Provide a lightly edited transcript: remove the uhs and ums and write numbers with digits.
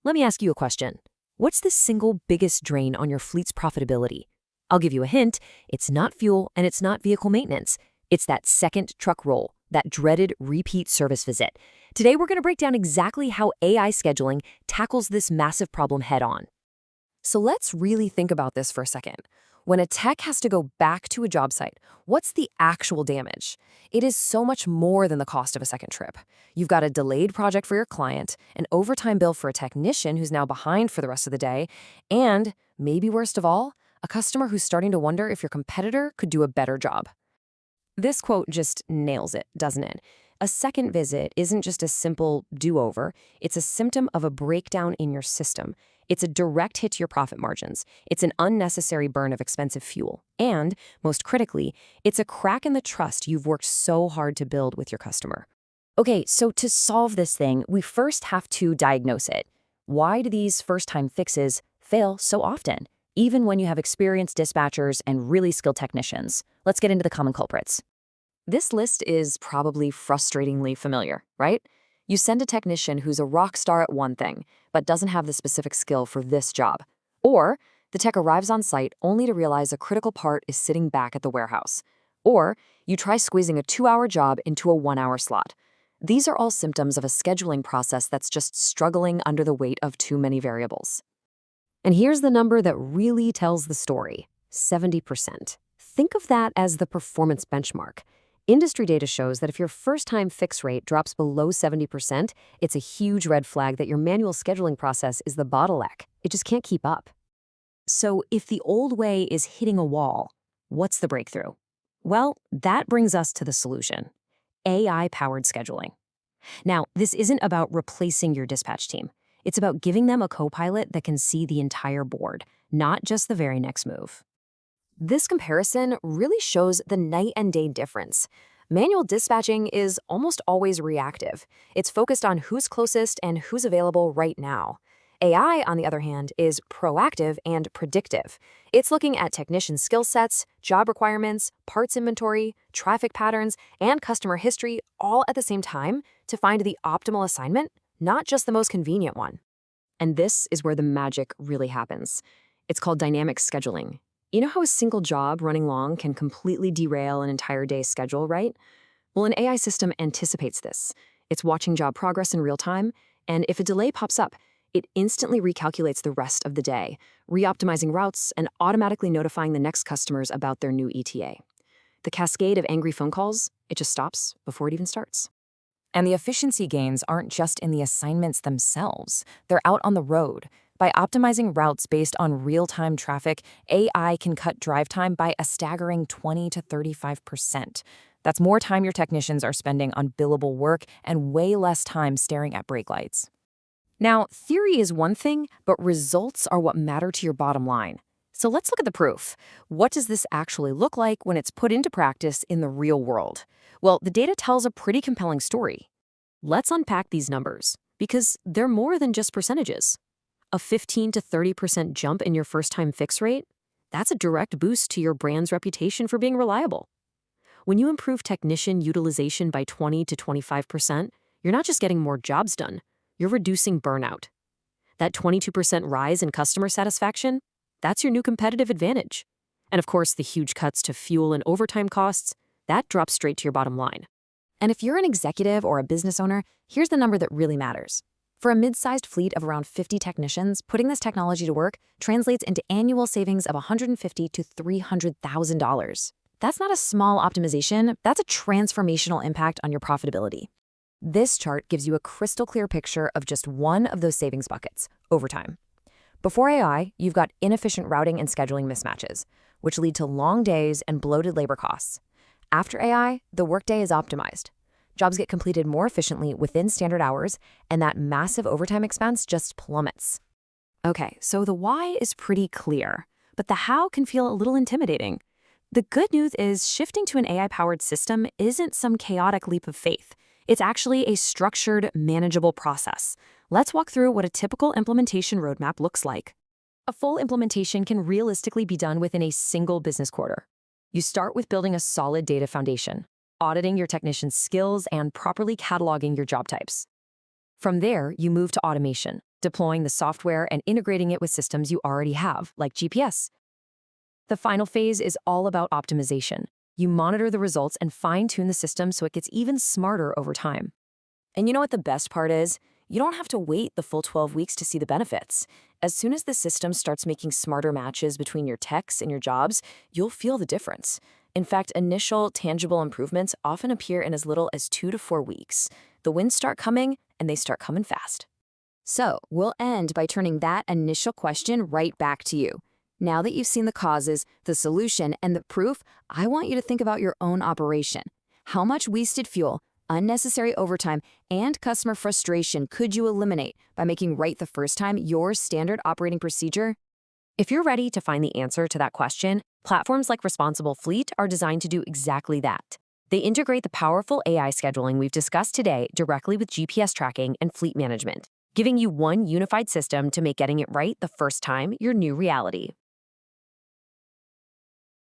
Let me ask you a question. What's the single biggest drain on your fleet's profitability? I'll give you a hint. It's not fuel and it's not vehicle maintenance. It's that second truck roll, that dreaded repeat service visit. Today, we're going to break down exactly how AI scheduling tackles this massive problem head on. So let's really think about this for a second. When a tech has to go back to a job site, what's the actual damage? It is so much more than the cost of a second trip. You've got a delayed project for your client, an overtime bill for a technician who's now behind for the rest of the day, and, maybe worst of all, a customer who's starting to wonder if your competitor could do a better job. This quote just nails it, doesn't it? A second visit isn't just a simple do-over, it's a symptom of a breakdown in your system. It's a direct hit to your profit margins. It's an unnecessary burn of expensive fuel. And, most critically, it's a crack in the trust you've worked so hard to build with your customer. Okay, so to solve this thing, we first have to diagnose it. Why do these first-time fixes fail so often, even when you have experienced dispatchers and really skilled technicians? Let's get into the common culprits. This list is probably frustratingly familiar, right? You send a technician who's a rock star at one thing, but doesn't have the specific skill for this job. Or the tech arrives on site only to realize a critical part is sitting back at the warehouse. Or you try squeezing a 2-hour job into a 1-hour slot. These are all symptoms of a scheduling process that's just struggling under the weight of too many variables. And here's the number that really tells the story: 70%. Think of that as the performance benchmark. Industry data shows that if your first-time fix rate drops below 70%, it's a huge red flag that your manual scheduling process is the bottleneck. It just can't keep up. So if the old way is hitting a wall, what's the breakthrough? Well, that brings us to the solution: AI-powered scheduling. Now, this isn't about replacing your dispatch team. It's about giving them a co-pilot that can see the entire board, not just the very next move. This comparison really shows the night and day difference. Manual dispatching is almost always reactive. It's focused on who's closest and who's available right now. AI, on the other hand, is proactive and predictive. It's looking at technician skill sets, job requirements, parts inventory, traffic patterns, and customer history all at the same time to find the optimal assignment, not just the most convenient one. And this is where the magic really happens. It's called dynamic scheduling. You know how a single job running long can completely derail an entire day's schedule, right? Well, an AI system anticipates this. It's watching job progress in real time, and if a delay pops up, it instantly recalculates the rest of the day, re-optimizing routes and automatically notifying the next customers about their new ETA. The cascade of angry phone calls, it just stops before it even starts. And the efficiency gains aren't just in the assignments themselves. They're out on the road. By optimizing routes based on real-time traffic, AI can cut drive time by a staggering 20 to 35%. That's more time your technicians are spending on billable work and way less time staring at brake lights. Now, theory is one thing, but results are what matter to your bottom line. So let's look at the proof. What does this actually look like when it's put into practice in the real world? Well, the data tells a pretty compelling story. Let's unpack these numbers, because they're more than just percentages. A 15 to 30% jump in your first-time fix rate? That's a direct boost to your brand's reputation for being reliable. When you improve technician utilization by 20 to 25%, you're not just getting more jobs done, you're reducing burnout. That 22% rise in customer satisfaction? That's your new competitive advantage. And of course, the huge cuts to fuel and overtime costs, that drops straight to your bottom line. And if you're an executive or a business owner, here's the number that really matters. For a mid-sized fleet of around 50 technicians, putting this technology to work translates into annual savings of $150,000 to $300,000. That's not a small optimization, that's a transformational impact on your profitability. This chart gives you a crystal clear picture of just one of those savings buckets: overtime. Before AI, you've got inefficient routing and scheduling mismatches, which lead to long days and bloated labor costs. After AI, the workday is optimized. Jobs get completed more efficiently within standard hours, and that massive overtime expense just plummets. Okay, so the why is pretty clear, but the how can feel a little intimidating. The good news is shifting to an AI-powered system isn't some chaotic leap of faith. It's actually a structured, manageable process. Let's walk through what a typical implementation roadmap looks like. A full implementation can realistically be done within a single business quarter. You start with building a solid data foundation, auditing your technicians' skills, and properly cataloging your job types. From there, you move to automation, deploying the software and integrating it with systems you already have, like GPS. The final phase is all about optimization. You monitor the results and fine-tune the system so it gets even smarter over time. And you know what the best part is? You don't have to wait the full 12 weeks to see the benefits. As soon as the system starts making smarter matches between your techs and your jobs, you'll feel the difference. In fact, initial tangible improvements often appear in as little as 2 to 4 weeks. The wins start coming, and they start coming fast. So, we'll end by turning that initial question right back to you. Now that you've seen the causes, the solution, and the proof, I want you to think about your own operation. How much wasted fuel, unnecessary overtime, and customer frustration could you eliminate by making right the first time your standard operating procedure? If you're ready to find the answer to that question, platforms like Responsible Fleet are designed to do exactly that. They integrate the powerful AI scheduling we've discussed today directly with GPS tracking and fleet management, giving you one unified system to make getting it right the first time your new reality.